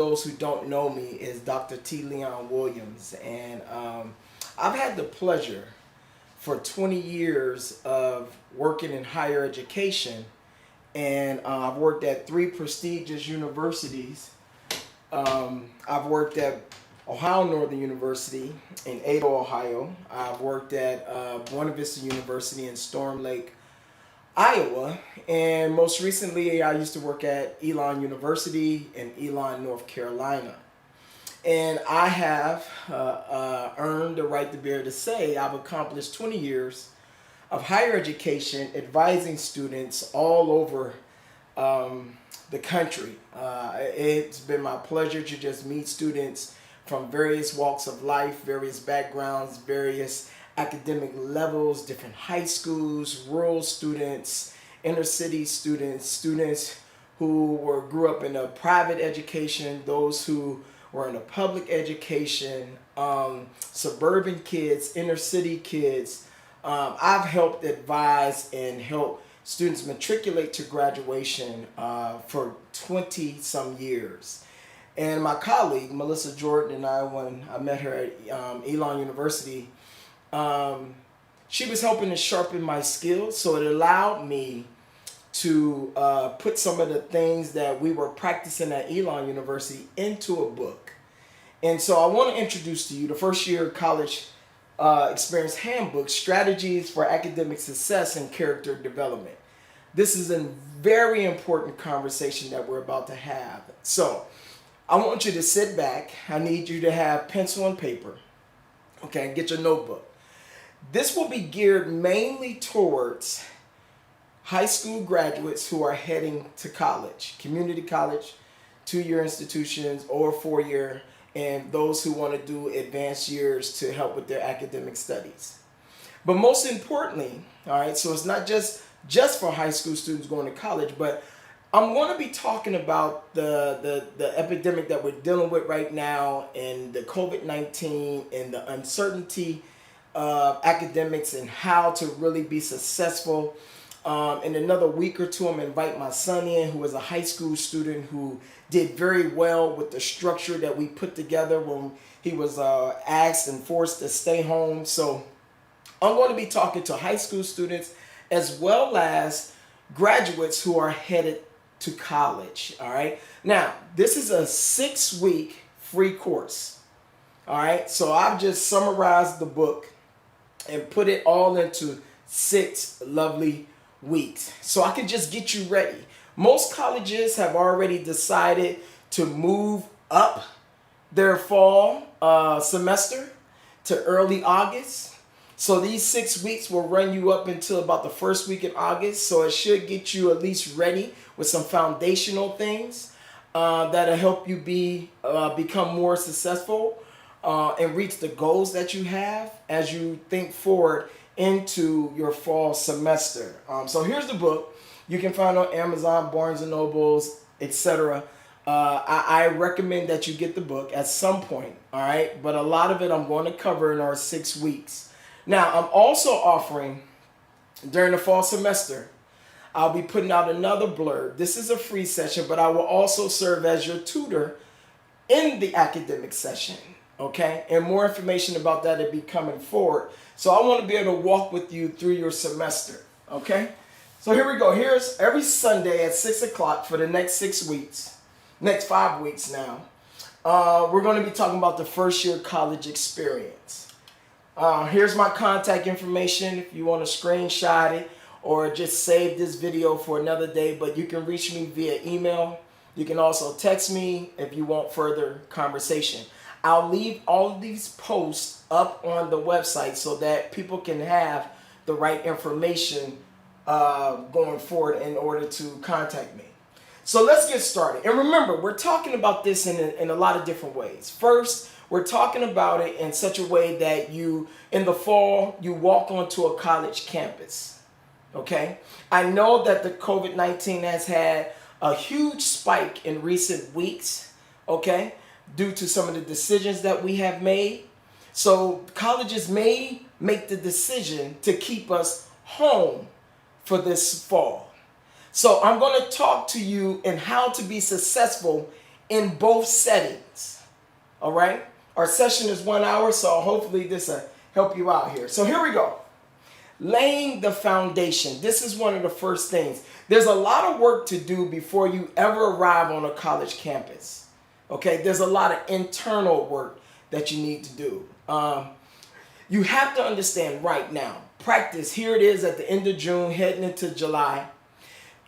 Those who don't know me is Dr. T. Leon Williams, and I've had the pleasure for 20 years of working in higher education, and I've worked at three prestigious universities. I've worked at Ohio Northern University in Ada, Ohio. I've worked at Buena Vista University in Storm Lake, Iowa, and most recently I used to work at Elon University in Elon, North Carolina. And I have earned the right to be able to say I've accomplished 20 years of higher education advising students all over the country. It's been my pleasure to just meet students from various walks of life, various backgrounds, various academic levels, different high schools, rural students, inner city students, students who grew up in a private education, those who were in a public education, suburban kids, inner city kids. I've helped advise and help students matriculate to graduation for 20 some years. And my colleague, Melissa Jordan, and I, when I met her at Elon University, she was helping to sharpen my skills, so it allowed me to put some of the things that we were practicing at Elon University into a book. And so I want to introduce to you the first year college experience handbook, Strategies for Academic Success and Character Development. This is a very important conversation that we're about to have. So I want you to sit back. I need you to have pencil and paper. Okay, get your notebook. This will be geared mainly towards high school graduates who are heading to college, community college, 2-year institutions, or 4-year, and those who want to do advanced years to help with their academic studies. But most importantly, all right, so it's not just for high school students going to college, but I'm going to be talking about the epidemic that we're dealing with right now, and the COVID-19 and the uncertainty of academics and how to really be successful. In another week or two, I'm going to invite my son in, who is a high school student who did very well with the structure that we put together when he was asked and forced to stay home. So I'm going to be talking to high school students as well as graduates who are headed to college. All right. Now, this is a 6-week free course. All right. So I've just summarized the book and put it all into 6 lovely weeks, so I can just get you ready. Most colleges have already decided to move up their fall semester to early August. So these 6 weeks will run you up until about the first week in August. So it should get you at least ready with some foundational things that'll help you become more successful and reach the goals that you have as you think forward into your fall semester. So here's the book. You can find it on Amazon, Barnes and Nobles, etc. I recommend that you get the book at some point, all right? But a lot of it I'm going to cover in our 6 weeks. Now, I'm also offering, during the fall semester, I'll be putting out another blurb. This is a free session, but I will also serve as your tutor in the academic session, okay? And more information about that will be coming forward. So I want to be able to walk with you through your semester, okay? So here we go. Here's every Sunday at 6 o'clock for the next 6 weeks, next 5 weeks now. We're going to be talking about the first year college experience. Here's my contact information if you want to screenshot it or just save this video for another day, but you can reach me via email. You can also text me if you want further conversation. I'll leave all of these posts up on the website so that people can have the right information going forward in order to contact me. So let's get started. And remember, we're talking about this in a lot of different ways. First, we're talking about it in such a way that in the fall, you walk onto a college campus. Okay? I know that the COVID-19 has had a huge spike in recent weeks. Okay? Due to some of the decisions that we have made. So colleges may make the decision to keep us home for this fall. So I'm going to talk to you in how to be successful in both settings. All right? Our session is 1 hour, so hopefully this will help you out here. So here we go. Laying the foundation. This is one of the first things. There's a lot of work to do before you ever arrive on a college campus. Okay? There's a lot of internal work that you need to do. You have to understand right now, practice, here it is at the end of June, heading into July.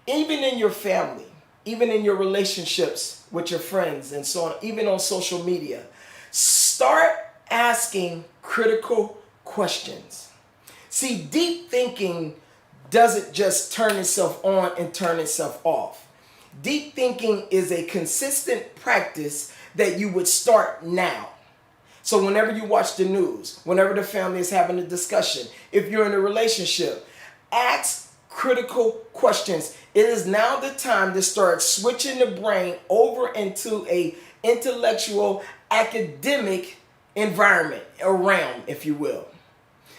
Even in your family, even in your relationships with your friends and so on, even on social media, start asking critical questions. See, deep thinking doesn't just turn itself on and turn itself off. Deep thinking is a consistent practice that you would start now. So whenever you watch the news, whenever the family is having a discussion, if you're in a relationship, ask critical questions. It is now the time to start switching the brain over into a intellectual, academic environment or realm, if you will.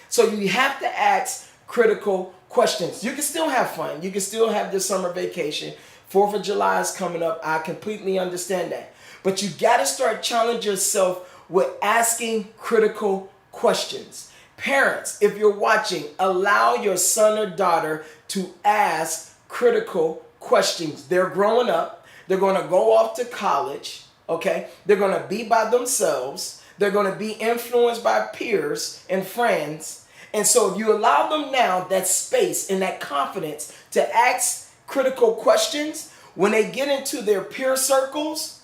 So you have to ask critical questions. You can still have fun. You can still have this summer vacation. 4th of July is coming up. I completely understand that. But you got to start challenging yourself with asking critical questions. Parents, if you're watching, allow your son or daughter to ask critical questions. They're growing up. They're going to go off to college. Okay? They're going to be by themselves. They're going to be influenced by peers and friends. And so if you allow them now that space and that confidence to ask critical questions, when they get into their peer circles,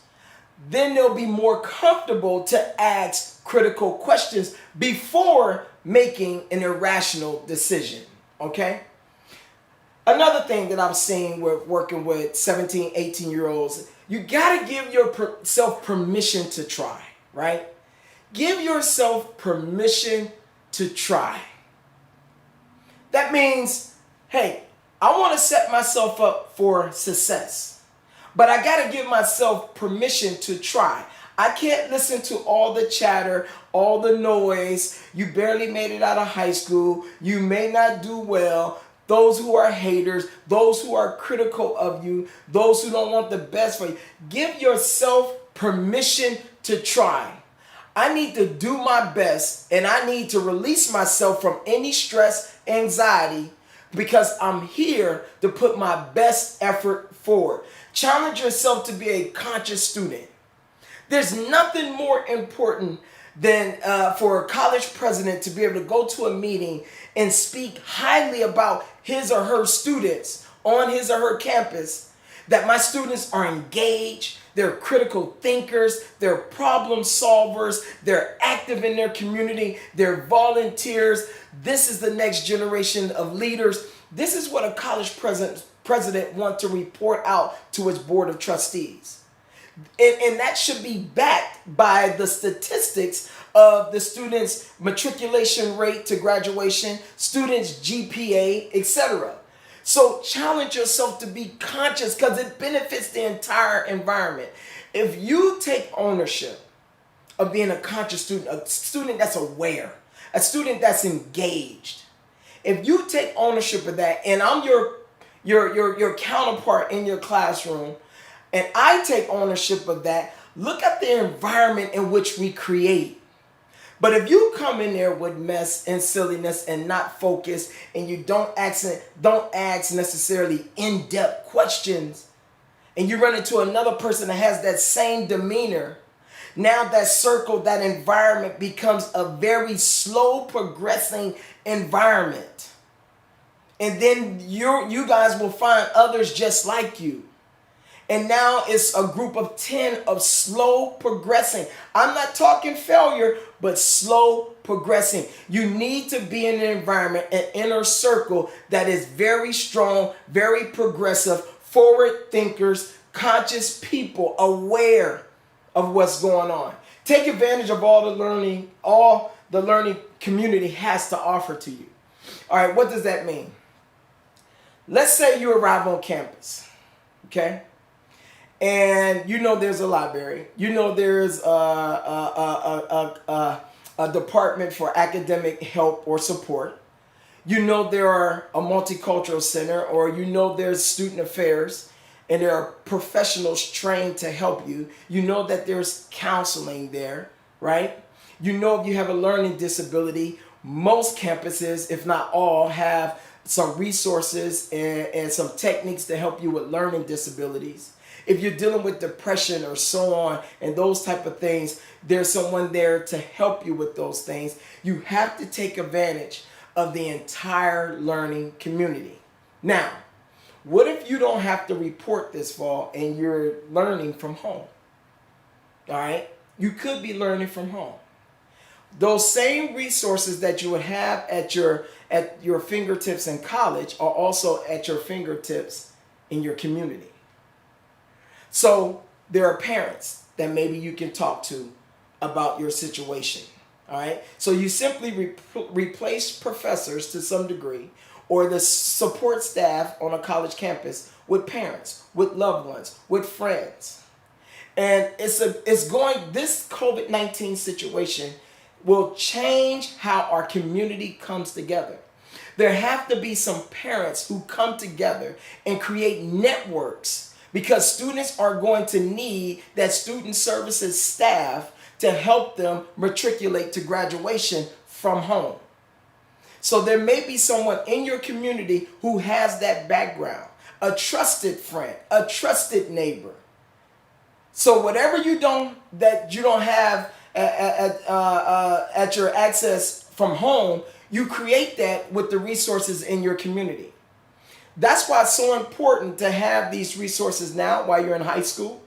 then they'll be more comfortable to ask critical questions before making an irrational decision. Okay? Another thing that I'm seeing with working with 17, 18-year-olds, you got to give yourself permission to try, right? Give yourself permission to try. That means, hey, I want to set myself up for success. But I got to give myself permission to try. I can't listen to all the chatter, all the noise. You barely made it out of high school. You may not do well. Those who are haters, those who are critical of you, those who don't want the best for you. Give yourself permission to try. I need to do my best, and I need to release myself from any stress, anxiety, because I'm here to put my best effort forward. Challenge yourself to be a conscious student. There's nothing more important than for a college president to be able to go to a meeting and speak highly about his or her students on his or her campus, that my students are engaged, they're critical thinkers, they're problem solvers, they're active in their community, they're volunteers. This is the next generation of leaders. This is what a college president wants to report out to his board of trustees. And that should be backed by the statistics of the students' matriculation rate to graduation, students' GPA, etc. So challenge yourself to be conscious because it benefits the entire environment. If you take ownership of being a conscious student, a student that's aware, a student that's engaged, if you take ownership of that, and I'm your counterpart in your classroom, and I take ownership of that, look at the environment in which we create. But if you come in there with mess and silliness and not focus, and you don't ask necessarily in-depth questions, and you run into another person that has that same demeanor, now that circle, that environment becomes a very slow progressing environment. And then you guys will find others just like you. And now it's a group of 10 of slow progressing. I'm not talking failure, but slow progressing. You need to be in an environment, an inner circle that is very strong, very progressive, forward thinkers, conscious people, aware of what's going on. Take advantage of all the learning community has to offer to you. All right, what does that mean? Let's say you arrive on campus, okay? And you know there's a library. You know there's a department for academic help or support. You know there are a multicultural center, or you know there's student affairs. and there are professionals trained to help you. You know that there's counseling there, right? You know if you have a learning disability, most campuses, if not all, have some resources and some techniques to help you with learning disabilities. If you're dealing with depression or so on and those type of things, there's someone there to help you with those things. You have to take advantage of the entire learning community. Now, what if you don't have to report this fall and you're learning from home? All right? You could be learning from home. Those same resources that you would have at your fingertips in college are also at your fingertips in your community. So there are parents that maybe you can talk to about your situation. All right. So you simply replace professors to some degree or the support staff on a college campus with parents, with loved ones, with friends. And this COVID-19 situation will change how our community comes together. There have to be some parents who come together and create networks because students are going to need that student services staff to help them matriculate to graduation from home. So there may be someone in your community who has that background, a trusted friend, a trusted neighbor. So whatever you don't have at your access from home, you create that with the resources in your community. That's why it's so important to have these resources now while you're in high school,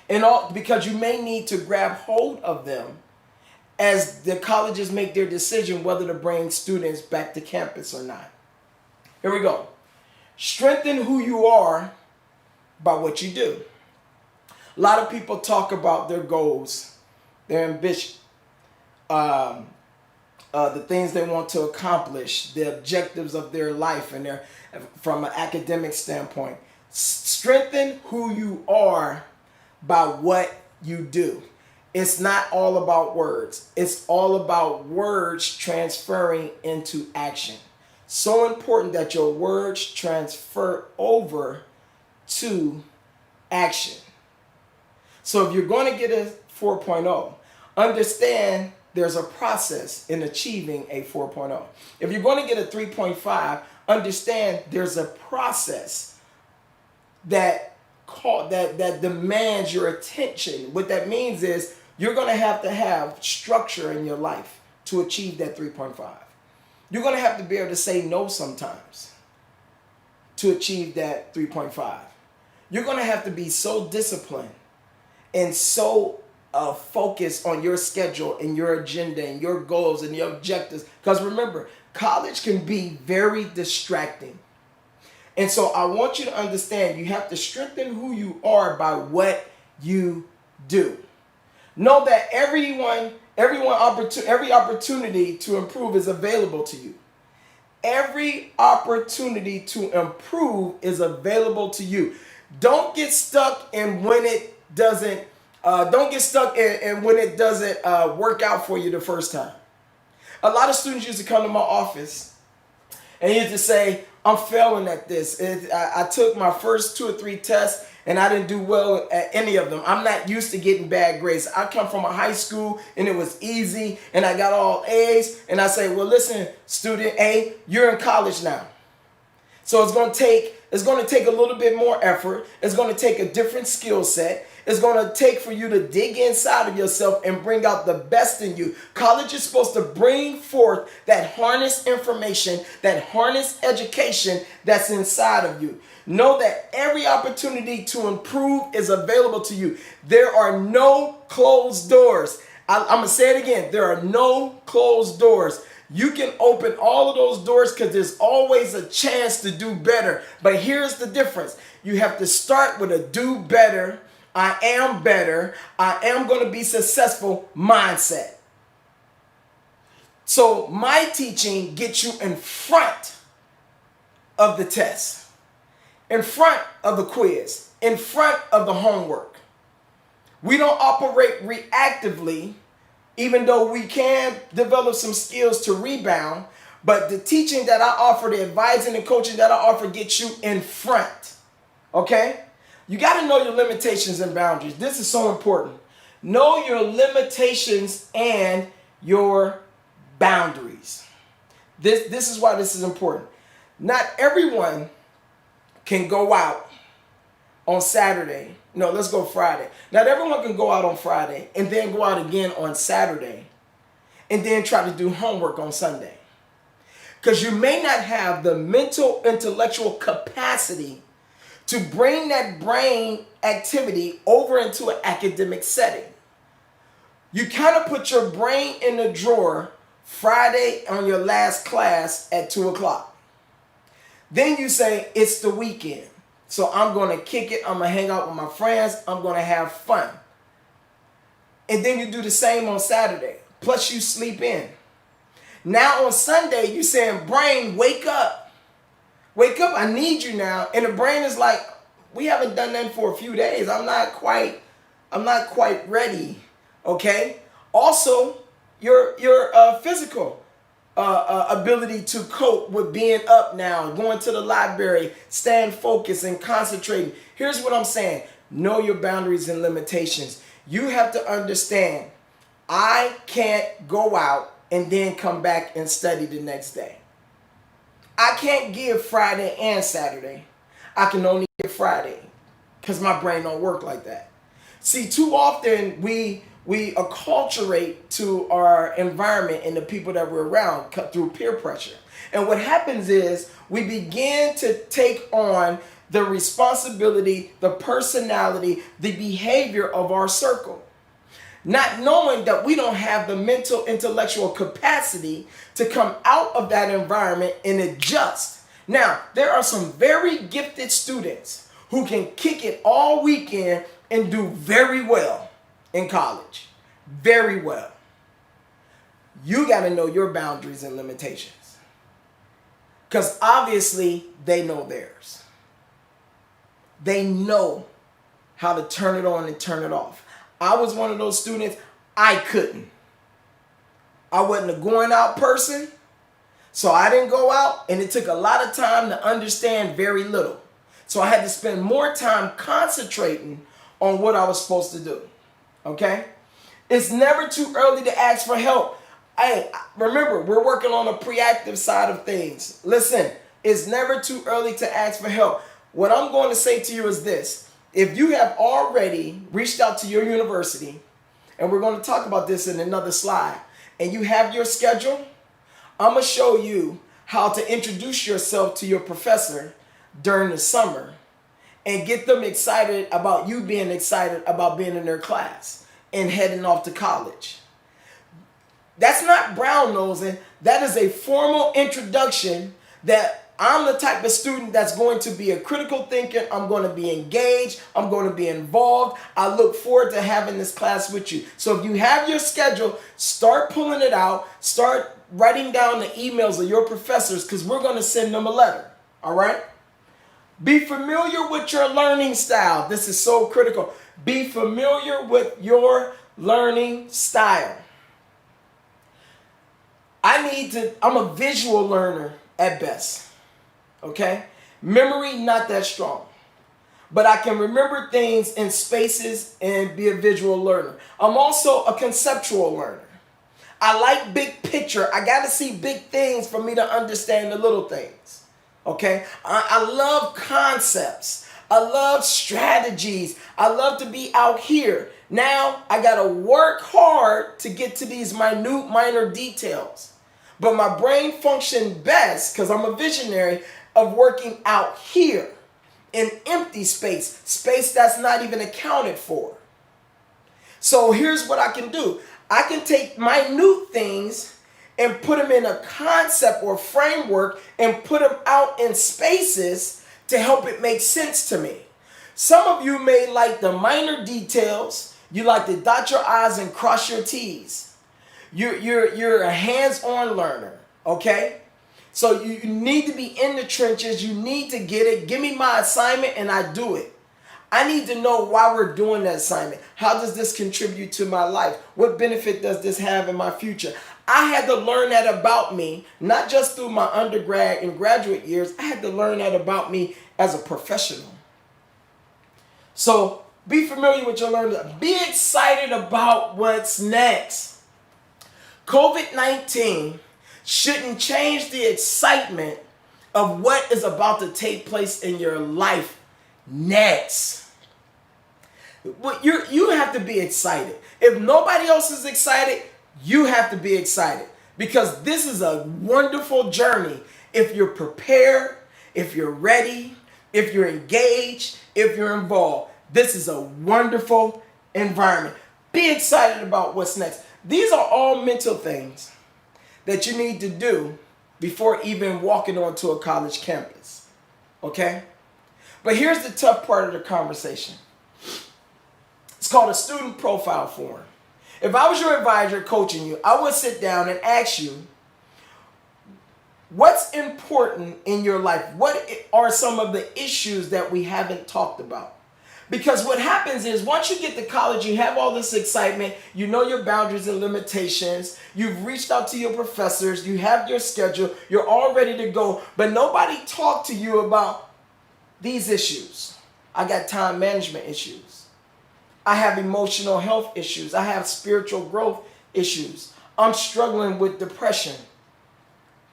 because you may need to grab hold of them as the colleges make their decision whether to bring students back to campus or not. Here we go. Strengthen who you are by what you do. A lot of people talk about their goals, their ambition, the things they want to accomplish, the objectives of their life, and from an academic standpoint. Strengthen who you are by what you do. It's not all about words. It's all about words transferring into action. So important that your words transfer over to action. So if you're going to get a 4.0, understand there's a process in achieving a 4.0. If you're going to get a 3.5, understand there's a process that demands your attention. What that means is you're going to have structure in your life to achieve that 3.5. You're going to have to be able to say no sometimes to achieve that 3.5. You're going to have to be so disciplined and so focused on your schedule and your agenda and your goals and your objectives. Because remember, college can be very distracting. And so I want you to understand you have to strengthen who you are by what you do. Know that every opportunity to improve is available to you. Every opportunity to improve is available to you. Don't get stuck in when it doesn't. Don't get stuck in when it doesn't work out for you the first time. A lot of students used to come to my office and used to say, "I'm failing at this. I took my first 2 or 3 tests and I didn't do well at any of them. I'm not used to getting bad grades. I come from a high school and it was easy and I got all A's." And I say, "Well, listen, student A, you're in college now. So it's going to take a little bit more effort. It's going to take a different skill set. It's going to take for you to dig inside of yourself and bring out the best in you. College is supposed to bring forth that harness information, that harness education that's inside of you. Know that every opportunity to improve is available to you. There are no closed doors. I'm going to say it again. There are no closed doors. You can open all of those doors because there's always a chance to do better. But here's the difference. You have to start with a do better, I am better, I am going to be successful mindset. So my teaching gets you in front of the test, in front of the quiz, in front of the homework. We don't operate reactively, even though we can develop some skills to rebound. But the teaching that I offer, the advising and coaching that I offer gets you in front. Okay? You got to know your limitations and boundaries. This is so important. Know your limitations and your boundaries. This is why this is important. Not everyone can go out on Saturday. No, let's go Friday. Not everyone can go out on Friday and then go out again on Saturday and then try to do homework on Sunday. Because you may not have the mental, intellectual capacity to bring that brain activity over into an academic setting. You kind of put your brain in the drawer Friday on your last class at 2 o'clock. Then you say, it's the weekend. So I'm going to kick it. I'm going to hang out with my friends. I'm going to have fun. And then you do the same on Saturday. Plus you sleep in. Now on Sunday, you're saying, brain, wake up. Wake up, I need you now. And the brain is like, we haven't done that for a few days. I'm not quite ready. Okay? Also, your physical ability to cope with being up now, going to the library, staying focused and concentrating. Here's what I'm saying. Know your boundaries and limitations. You have to understand, I can't go out and then come back and study the next day. I can't give Friday and Saturday. I can only give Friday because my brain don't work like that. See, too often we acculturate to our environment and the people that we're around through peer pressure. And what happens is we begin to take on the responsibility, the personality, the behavior of our circle. Not knowing that we don't have the mental, intellectual capacity to come out of that environment and adjust. Now, there are some very gifted students who can kick it all weekend and do very well in college. Very well. You got to know your boundaries and limitations. Because obviously they know theirs. They know how to turn it on and turn it off. I was one of those students, I couldn't. I wasn't a going out person, so I didn't go out, and it took a lot of time to understand very little. So I had to spend more time concentrating on what I was supposed to do. Okay? It's never too early to ask for help. Hey, remember, we're working on the proactive side of things. Listen, it's never too early to ask for help. What I'm going to say to you is this. If you have already reached out to your university, and we're going to talk about this in another slide, and you have your schedule, I'm going to show you how to introduce yourself to your professor during the summer and get them excited about you being excited about being in their class and heading off to college. That's not brown nosing. That is a formal introduction that I'm the type of student that's going to be a critical thinker. I'm going to be engaged. I'm going to be involved. I look forward to having this class with you. So if you have your schedule, start pulling it out. Start writing down the emails of your professors because we're going to send them a letter. All right? Be familiar with your learning style. This is so critical. Be familiar with your learning style. I'm a visual learner at best. Okay? Memory, not that strong. But I can remember things in spaces and be a visual learner. I'm also a conceptual learner. I like big picture. I got to see big things for me to understand the little things. Okay? I love concepts. I love strategies. I love to be out here. Now, I got to work hard to get to these minor details. But my brain functioned best, because I'm a visionary, of working out here in empty space that's not even accounted for. So here's what I can do. I can take minute things and put them in a concept or framework and put them out in spaces to help it make sense to me. Some of you may like the minor details. You like to dot your I's and cross your T's. You're a hands-on learner, okay? So you need to be in the trenches. You need to get it. Give me my assignment and I do it. I need to know why we're doing that assignment. How does this contribute to my life? What benefit does this have in my future? I had to learn that about me, not just through my undergrad and graduate years. I had to learn that about me as a professional. So be familiar with your learning. Be excited about what's next. COVID-19 shouldn't change the excitement of what is about to take place in your life next. But you have to be excited. If nobody else is excited, you have to be excited, because this is a wonderful journey if you're prepared, if you're ready, if you're engaged, if you're involved. This is a wonderful environment. Be excited about what's next. These are all mental things that you need to do before even walking onto a college campus. Okay? But here's the tough part of the conversation. It's called a student profile form. If I was your advisor coaching you, I would sit down and ask you, what's important in your life? What are some of the issues that we haven't talked about? Because what happens is, once you get to college, you have all this excitement, you know your boundaries and limitations, you've reached out to your professors, you have your schedule, you're all ready to go, but nobody talked to you about these issues. I got time management issues. I have emotional health issues. I have spiritual growth issues. I'm struggling with depression.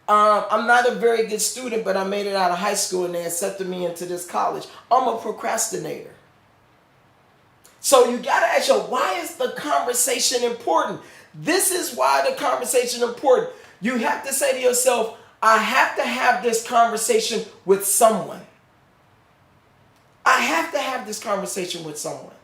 I'm not a very good student, but I made it out of high school and they accepted me into this college. I'm a procrastinator. So you got to ask yourself, why is the conversation important? This is why the conversation is important. You have to say to yourself, I have to have this conversation with someone. I have to have this conversation with someone.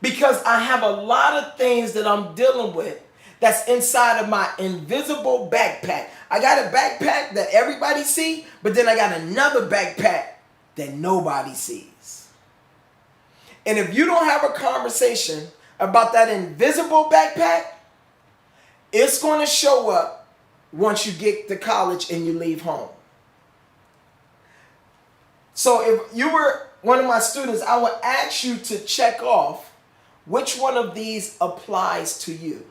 Because I have a lot of things that I'm dealing with that's inside of my invisible backpack. I got a backpack that everybody sees, but then I got another backpack that nobody sees. And if you don't have a conversation about that invisible backpack, it's going to show up once you get to college and you leave home. So if you were one of my students, I would ask you to check off which one of these applies to you.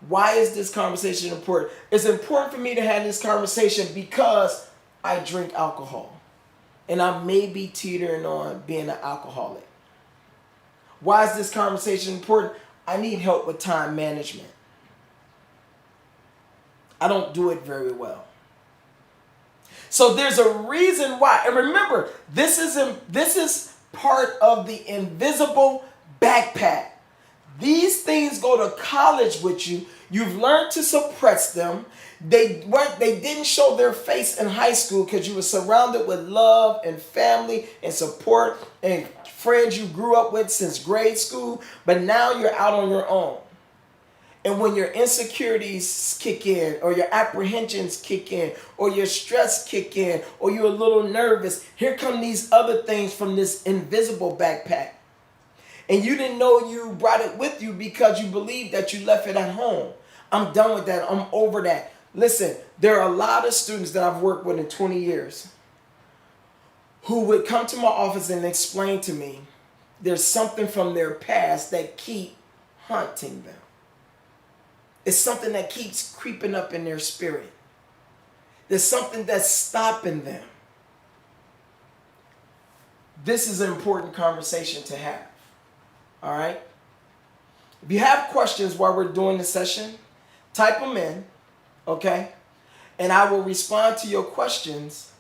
Why is this conversation important? It's important for me to have this conversation because I drink alcohol. And I may be teetering on being an alcoholic. Why is this conversation important? I need help with time management. I don't do it very well. So there's a reason why. And remember, this is part of the invisible backpack. These things go to college with you. You've learned to suppress them. They didn't show their face in high school because you were surrounded with love and family and support and friends you grew up with since grade school. But now you're out on your own. And when your insecurities kick in, or your apprehensions kick in, or your stress kick in, or you're a little nervous, here come these other things from this invisible backpack. And you didn't know you brought it with you because you believed that you left it at home. I'm done with that. I'm over that. Listen, there are a lot of students that I've worked with in 20 years who would come to my office and explain to me there's something from their past that keep haunting them. It's something that keeps creeping up in their spirit. There's something that's stopping them. This is an important conversation to have. All right? If you have questions while we're doing the session, type them in, okay? And I will respond to your questions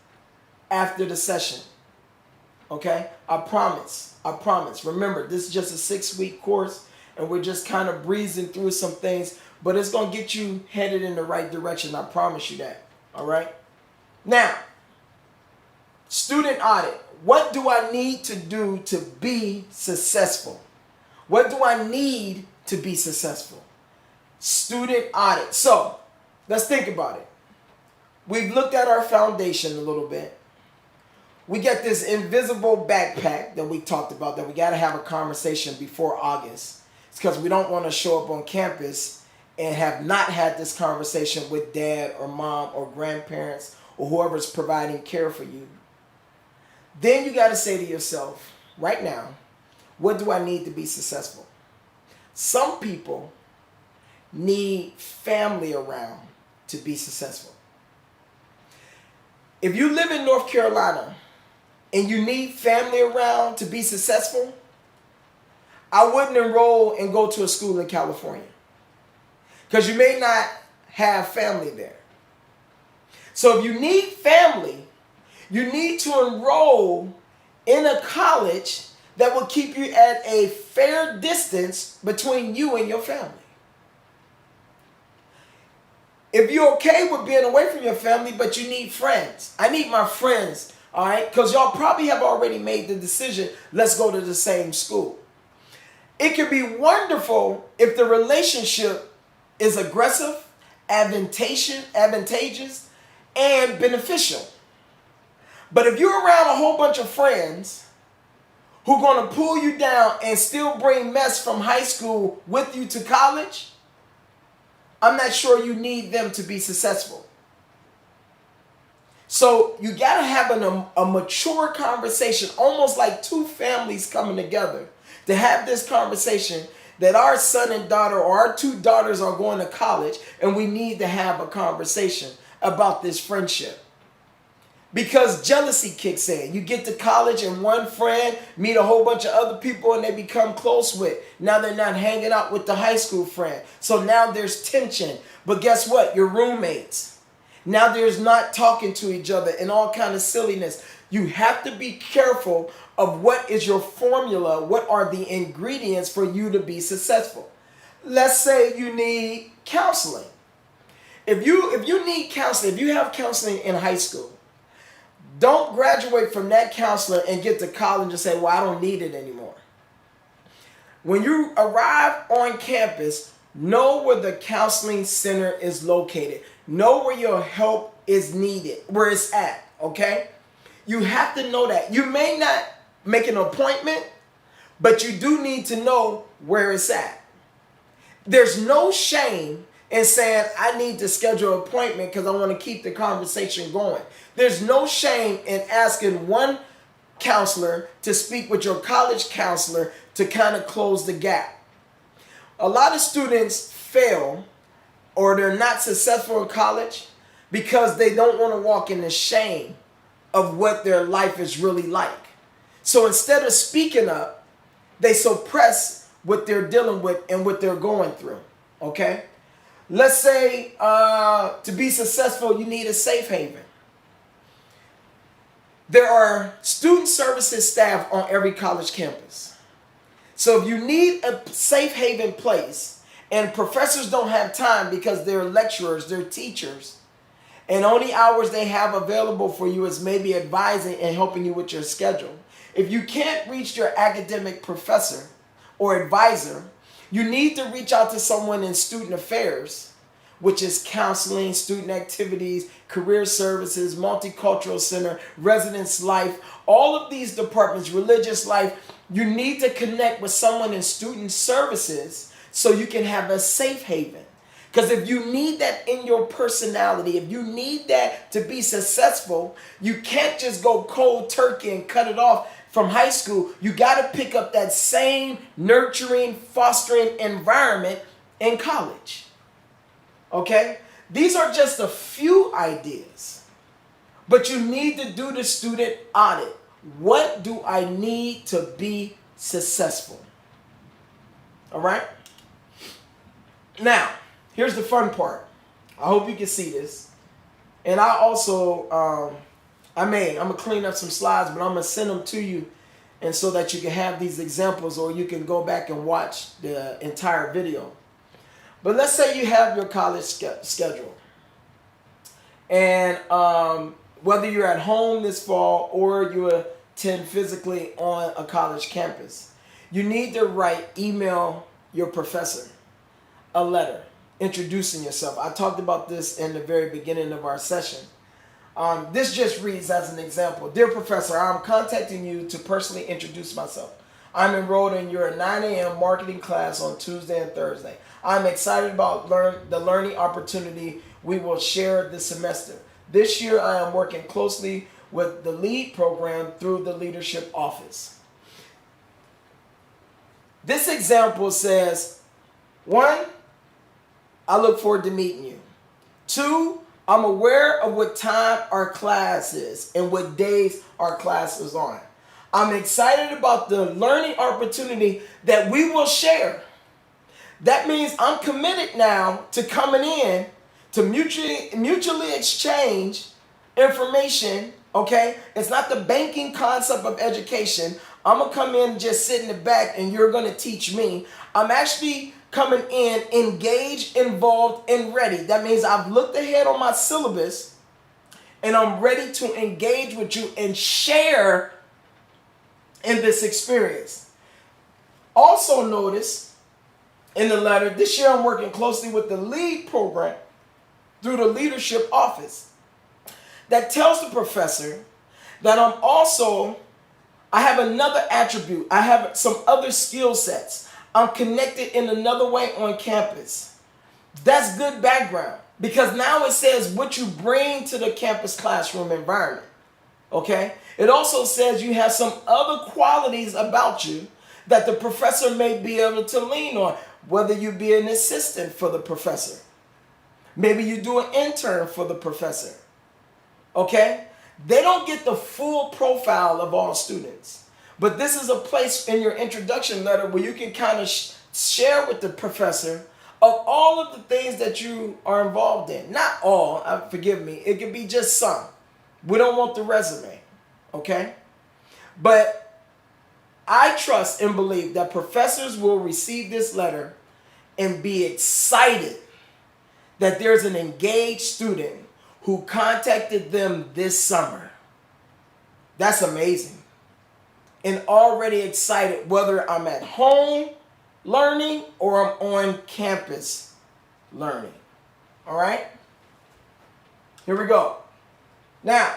after the session, okay? I promise. I promise. Remember, this is just a 6-week course, and we're just kind of breezing through some things, but it's going to get you headed in the right direction. I promise you that, all right? Now, student audit. What do I need to do to be successful? What do I need to be successful? Student audit. So, let's think about it. We've looked at our foundation a little bit. We got this invisible backpack that we talked about that we got to have a conversation before August. It's because we don't want to show up on campus and have not had this conversation with dad or mom or grandparents or whoever's providing care for you. Then you got to say to yourself, right now, what do I need to be successful? Some people need family around to be successful. If you live in North Carolina, and you need family around to be successful, I wouldn't enroll and go to a school in California because you may not have family there. So if you need family, you need to enroll in a college that will keep you at a fair distance between you and your family. If you're okay with being away from your family, but you need friends, I need my friends, all right? Because y'all probably have already made the decision, let's go to the same school. It can be wonderful if the relationship is aggressive, advantageous, and beneficial. But if you're around a whole bunch of friends who are going to pull you down and still bring mess from high school with you to college, I'm not sure you need them to be successful. So you got to have a mature conversation, almost like two families coming together to have this conversation that our son and daughter or our two daughters are going to college, and we need to have a conversation about this friendship. Because jealousy kicks in. You get to college and one friend meet a whole bunch of other people and they become close with. Now they're not hanging out with the high school friend. So now there's tension. But guess what? You're roommates. Now there's not talking to each other and all kind of silliness. You have to be careful of what is your formula. What are the ingredients for you to be successful? Let's say you need counseling. If you need counseling, if you have counseling in high school, don't graduate from that counselor and get to college and say, well, I don't need it anymore. When you arrive on campus, know where the counseling center is located. Know where your help is needed, where it's at, okay? You have to know that. You may not make an appointment, but you do need to know where it's at. There's no shame in saying, I need to schedule an appointment because I want to keep the conversation going. There's no shame in asking one counselor to speak with your college counselor to kind of close the gap. A lot of students fail or they're not successful in college because they don't want to walk in the shame of what their life is really like. So instead of speaking up, they suppress what they're dealing with and what they're going through, okay? Let's say to be successful, you need a safe haven. There are student services staff on every college campus. So if you need a safe haven place and professors don't have time because they're lecturers, they're teachers, and only hours they have available for you is maybe advising and helping you with your schedule. If you can't reach your academic professor or advisor, you need to reach out to someone in student affairs, which is counseling, student activities, career services, multicultural center, residence life, all of these departments, religious life. You need to connect with someone in student services so you can have a safe haven. Because if you need that in your personality, if you need that to be successful, you can't just go cold turkey and cut it off from high school. You got to pick up that same nurturing, fostering environment in college. Okay? These are just a few ideas. But you need to do the student audit. What do I need to be successful? All right? Now, here's the fun part. I hope you can see this. And I also, I'm going to clean up some slides, but I'm going to send them to you and so that you can have these examples or you can go back and watch the entire video. But let's say you have your college schedule. And whether you're at home this fall or you attend physically on a college campus, you need to email your professor a letter introducing yourself. I talked about this in the very beginning of our session. This just reads as an example. Dear Professor, I'm contacting you to personally introduce myself. I'm enrolled in your 9 a.m. marketing class on Tuesday and Thursday. I'm excited about the learning opportunity we will share this semester. This year, I am working closely with the LEAD program through the leadership office. This example says, 1, I look forward to meeting you. 2, I'm aware of what time our class is and what days our class is on. I'm excited about the learning opportunity that we will share. That means I'm committed now to coming in to mutually exchange information, okay? It's not the banking concept of education. I'm going to come in, just sit in the back, and you're going to teach me. I'm actually coming in engaged, involved, and ready. That means I've looked ahead on my syllabus, and I'm ready to engage with you and share in this experience. Also notice in the letter, this year I'm working closely with the LEAD program through the leadership office that tells the professor that I have another attribute. I have some other skill sets. I'm connected in another way on campus. That's good background because now it says what you bring to the campus classroom environment. Okay? It also says you have some other qualities about you that the professor may be able to lean on, whether you be an assistant for the professor. Maybe you do an intern for the professor. Okay? They don't get the full profile of all students. But this is a place in your introduction letter where you can kind of share with the professor of all of the things that you are involved in. Not all, forgive me. It could be just some. We don't want the resume. Okay? But I trust and believe that professors will receive this letter and be excited that there's an engaged student who contacted them this summer. That's amazing. And already excited whether I'm at home learning or I'm on campus learning. All right? Here we go. Now,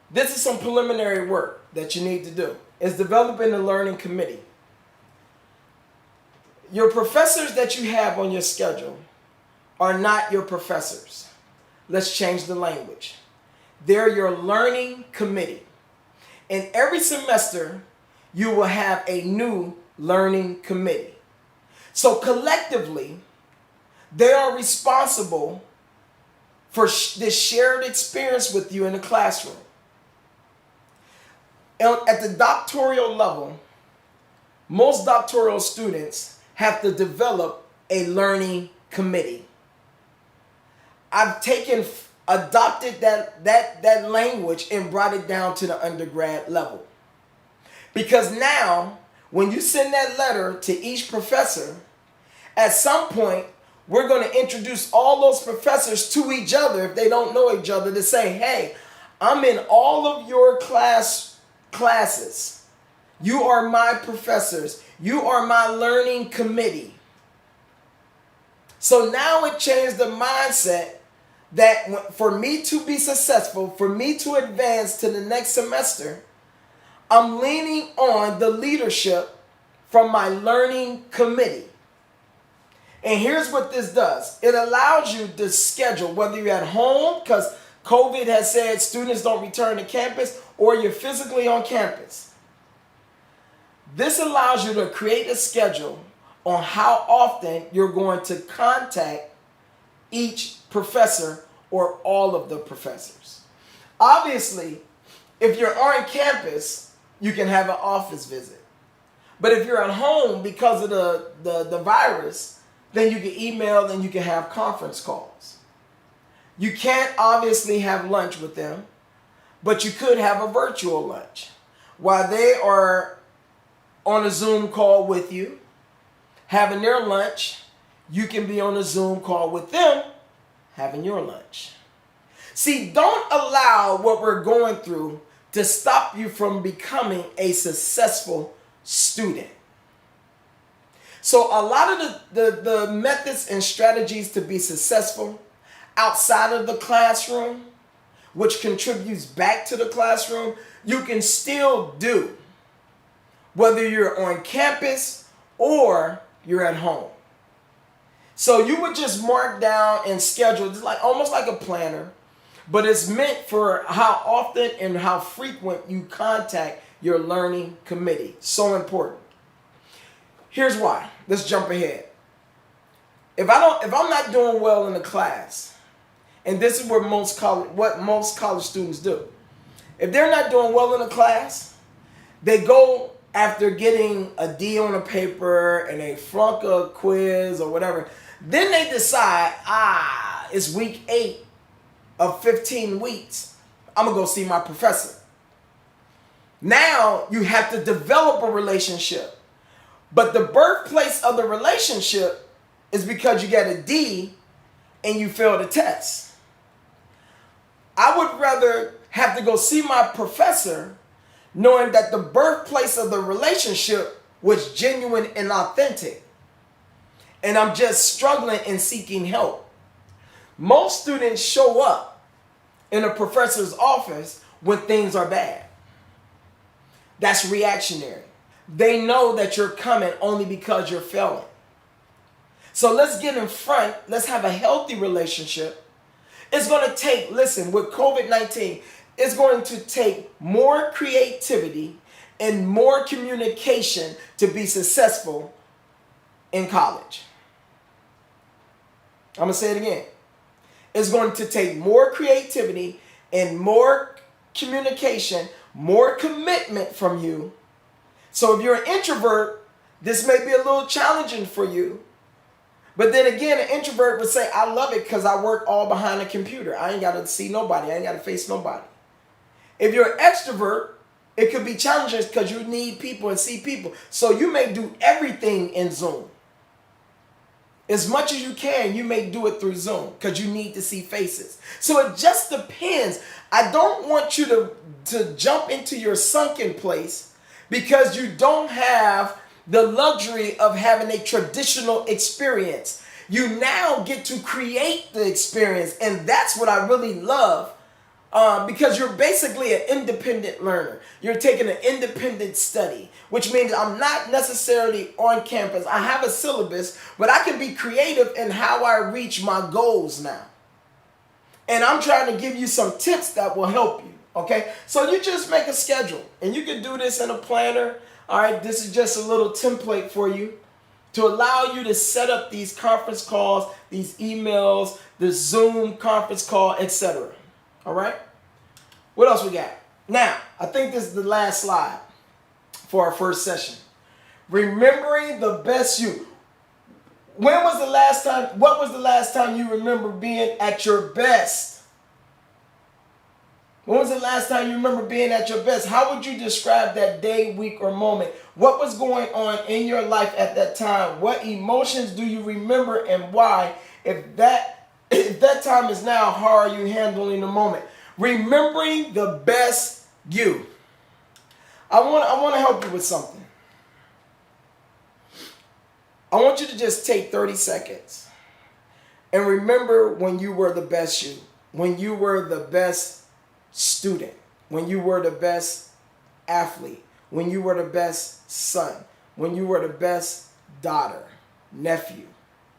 this is some preliminary work that you need to do. It's developing a learning committee. Your professors that you have on your schedule are not your professors. Let's change the language. They're your learning committee. And every semester, you will have a new learning committee. So collectively, they are responsible for this shared experience with you in the classroom. At the doctoral level, most doctoral students have to develop a learning committee. I've adopted that language and brought it down to the undergrad level. Because now, when you send that letter to each professor, at some point, we're going to introduce all those professors to each other if they don't know each other to say, hey, I'm in all of your classes. You are my professors. You are my learning committee. So now it changed the mindset that for me to be successful, for me to advance to the next semester, I'm leaning on the leadership from my learning committee. And here's what this does. It allows you to schedule, whether you're at home, because COVID has said students don't return to campus, or you're physically on campus. This allows you to create a schedule on how often you're going to contact each professor or all of the professors. Obviously, if you're on campus, you can have an office visit. But if you're at home because of the virus, then you can email and you can have conference calls. You can't obviously have lunch with them, but you could have a virtual lunch. While they are on a Zoom call with you, having their lunch, you can be on a Zoom call with them, having your lunch. See, don't allow what we're going through to stop you from becoming a successful student. So a lot of the methods and strategies to be successful outside of the classroom, which contributes back to the classroom, you can still do, whether you're on campus or you're at home. So you would just mark down and schedule, it's like almost like a planner, but it's meant for how often and how frequent you contact your learning committee. So important. Here's why. Let's jump ahead. If I'm not doing well in the class, And this is what most college students do. If they're not doing well in a class, they go after getting a D on a paper and they flunk a quiz or whatever. Then they decide, it's week 8 of 15 weeks. I'm going to go see my professor. Now you have to develop a relationship. But the birthplace of the relationship is because you got a D and you failed a test. I would rather have to go see my professor knowing that the birthplace of the relationship was genuine and authentic. And I'm just struggling and seeking help. Most students show up in a professor's office when things are bad. That's reactionary. They know that you're coming only because you're failing. So let's get in front. Let's have a healthy relationship. It's going to take, listen, with COVID-19, it's going to take more creativity and more communication to be successful in college. I'm going to say it again. It's going to take more creativity and more communication, more commitment from you. So if you're an introvert, this may be a little challenging for you. But then again, an introvert would say, I love it because I work all behind a computer. I ain't got to see nobody. I ain't got to face nobody. If you're an extrovert, it could be challenging because you need people and see people. So you may do everything in Zoom. As much as you can, you may do it through Zoom because you need to see faces. So it just depends. I don't want you to jump into your sunken place because you don't have the luxury of having a traditional experience. You now get to create the experience, and that's what I really love, because you're basically an independent learner. You're taking an independent study, which means I'm not necessarily on campus. I have a syllabus, but I can be creative in how I reach my goals now. And I'm trying to give you some tips that will help you, okay? So you just make a schedule, and you can do this in a planner. All right, this is just a little template for you to allow you to set up these conference calls, these emails, the Zoom conference call, etc. All right? What else we got? Now, I think this is the last slide for our first session. Remembering the best you. What was the last time you remember being at your best? When was the last time you remember being at your best? How would you describe that day, week, or moment? What was going on in your life at that time? What emotions do you remember and why? If that time is now, how are you handling the moment? Remembering the best you. I want to help you with something. I want you to just take 30 seconds and remember when you were the best you, when you were the best student, when you were the best athlete, when you were the best son, when you were the best daughter, nephew,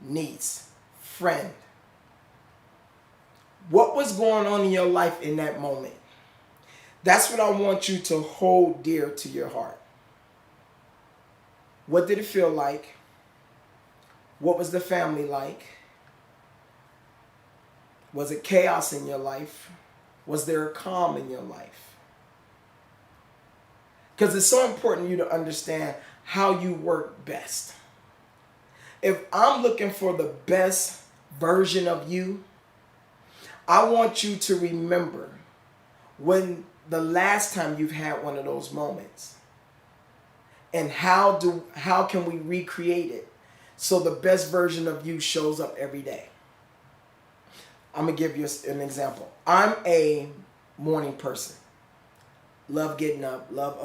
niece, friend. What was going on in your life in that moment? That's what I want you to hold dear to your heart. What did it feel like? What was the family like? Was it chaos in your life? Was there a calm in your life? Because it's so important you to understand how you work best. If I'm looking for the best version of you, I want you to remember when the last time you've had one of those moments. And how can we recreate it so the best version of you shows up every day? I'm going to give you an example. I'm a morning person. Love getting up, love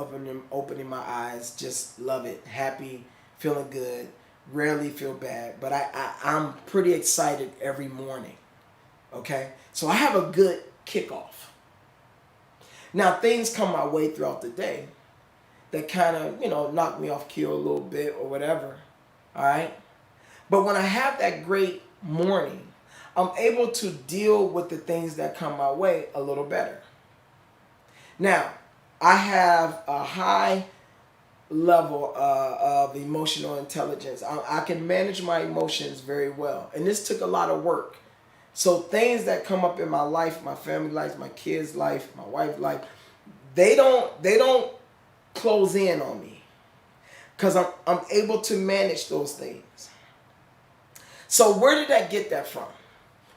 opening my eyes, just love it. Happy, feeling good, rarely feel bad. But I'm pretty excited every morning, okay? So I have a good kickoff. Now, things come my way throughout the day that kind of, knock me off keel a little bit or whatever, all right? But when I have that great morning, I'm able to deal with the things that come my way a little better. Now, I have a high level of emotional intelligence. I can manage my emotions very well. And this took a lot of work So things that come up in my life, my family life, my kids' life, my wife's life, they don't close in on me because I'm able to manage those things. So where did I get that from?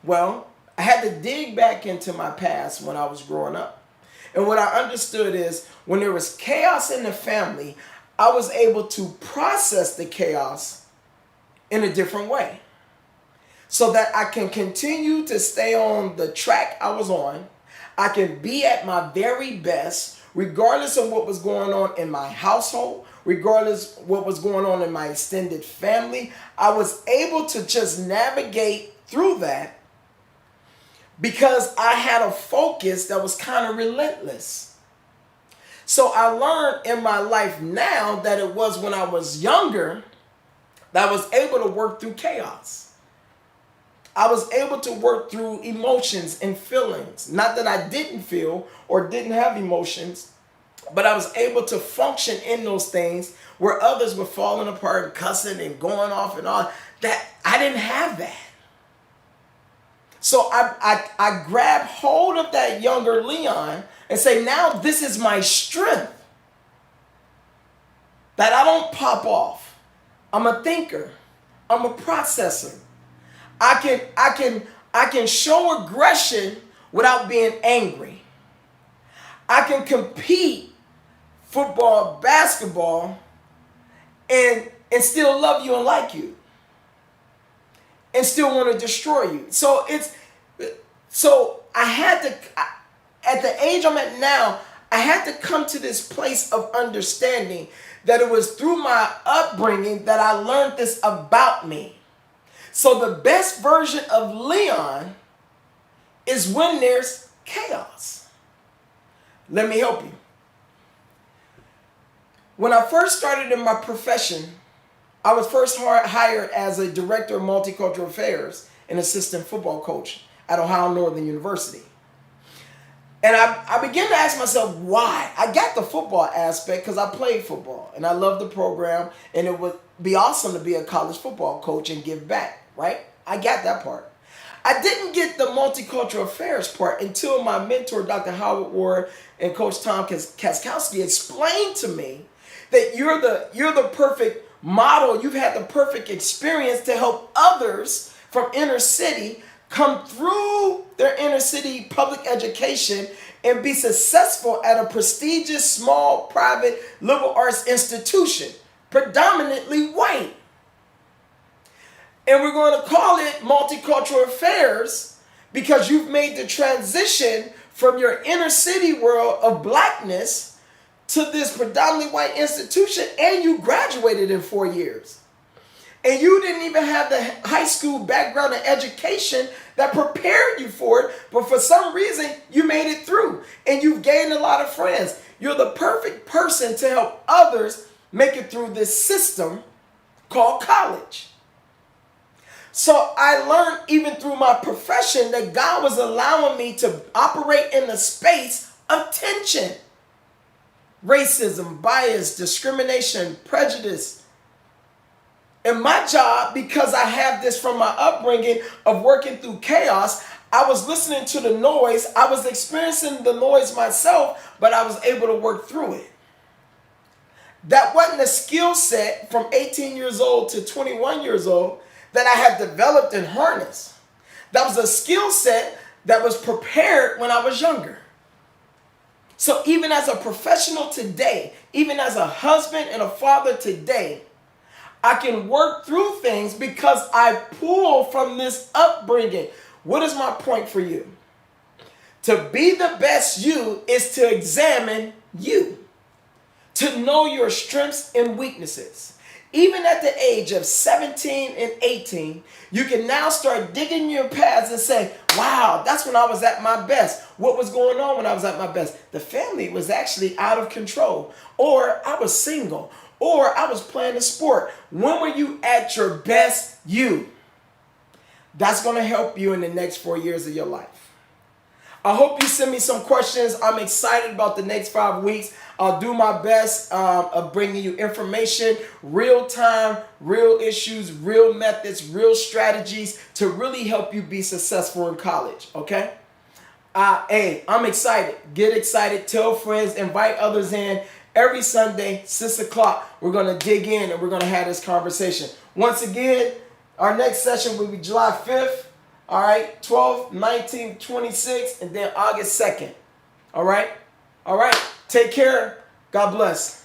Well, I had to dig back into my past when I was growing up. And what I understood is when there was chaos in the family, I was able to process the chaos in a different way so that I can continue to stay on the track I was on. I can be at my very best regardless of what was going on in my household, regardless what was going on in my extended family. I was able to just navigate through that because I had a focus that was kind of relentless. So I learned in my life now that it was when I was younger that I was able to work through chaos. I was able to work through emotions and feelings. Not that I didn't feel or didn't have emotions, but I was able to function in those things where others were falling apart and cussing and going off and all. That I didn't have that. So I grab hold of that younger Leon and say, now this is my strength. That I don't pop off. I'm a thinker. I'm a processor. I can show aggression without being angry. I can compete football, basketball, and still love you and like you. And still want to destroy you. So I had to, at the age I'm at now, I had to come to this place of understanding that it was through my upbringing that I learned this about me. So the best version of Leon is when there's chaos. Let me help you. When I first started in my profession, I was first hired as a director of multicultural affairs and assistant football coach at Ohio Northern University. And I began to ask myself why. I got the football aspect because I played football and I loved the program, and it would be awesome to be a college football coach and give back, right? I got that part. I didn't get the multicultural affairs part until my mentor, Dr. Howard Ward, and Coach Tom Kaskowski explained to me that you're the perfect model. You've had the perfect experience to help others from inner city come through their inner city public education and be successful at a prestigious, small, private liberal arts institution, predominantly white. And we're going to call it multicultural affairs because you've made the transition from your inner city world of blackness to this predominantly white institution, and you graduated in 4 years. And you didn't even have the high school background and education that prepared you for it, but for some reason you made it through and you've gained a lot of friends. You're the perfect person to help others make it through this system called college. So I learned even through my profession that God was allowing me to operate in the space of tension. Racism, bias, discrimination, prejudice. And my job, because I have this from my upbringing of working through chaos, I was listening to the noise. I was experiencing the noise myself, but I was able to work through it. That wasn't a skill set from 18 years old to 21 years old that I had developed and harnessed. That was a skill set that was prepared when I was younger. So even as a professional today, even as a husband and a father today, I can work through things because I pull from this upbringing. What is my point for you? To be the best you is to examine you, to know your strengths and weaknesses. Even at the age of 17 and 18, you can now start digging your past and say, wow, that's when I was at my best. What was going on when I was at my best? The family was actually out of control, or I was single, or I was playing a sport. When were you at your best you? That's going to help you in the next 4 years of your life. I hope you send me some questions. I'm excited about the next 5 weeks. I'll do my best of bringing you information, real time, real issues, real methods, real strategies to really help you be successful in college. Okay? Hey, I'm excited. Get excited. Tell friends. Invite others in. Every Sunday, 6 o'clock, we're going to dig in and we're going to have this conversation. Once again, our next session will be July 5th. All right, 12th, 19th, 26th, and then August 2nd. All right? All right. Take care. God bless.